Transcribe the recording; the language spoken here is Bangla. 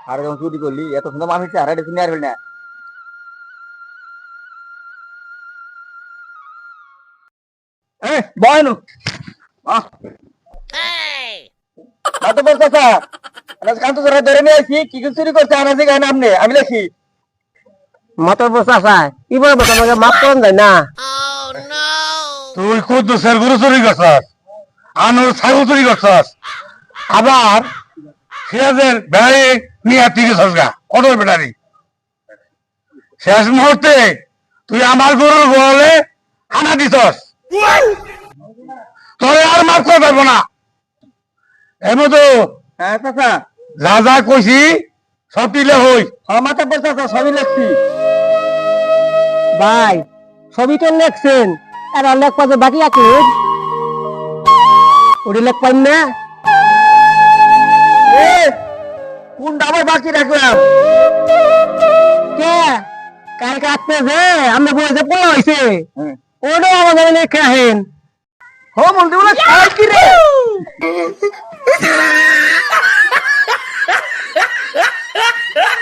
আর যখন চুরি করলি এত সুন্দর মানুষ আর এটা শুনে আর না। বয়নু কত বলছো স্যার কান্ত ধরে ধরে নিয়ে আসি কি কি চুরি করছে আনাজি গায়ে নামনে আমি লেখি মাথার উপর চাষায় কি বলবো তোমাকে মাফ করেন যায় না। তুই কুদ্দুসের গরু চুরি করছস, আনুর ছাগল চুরি করছস, আবার সিরাজের ব্যাটারি নিয়ে তুই গেছস গা অটোর ব্যাটারি। শেষ মুহূর্তে তুই আমার গরুর গোয়ালে হানা দিছস, তোরে আর মাফ করে পারবো না। এর মতো হ্যাঁ চাচা যা যা কইছি সব দিলে হই। মাথা পর চাচা সবই লেখছি। ভাই ছবি তো লেখছেন আর লেখবা যে বাকি আছে ওটি লেখবেন না। কোনটা আবার বাকি রাখলাম? কে কালকে আপনি যে আমরা বলতে পড়া হয়েছে হ্যাঁ। ওটাও আমাদের লেখা হেন। হো বলতে বলে কি রে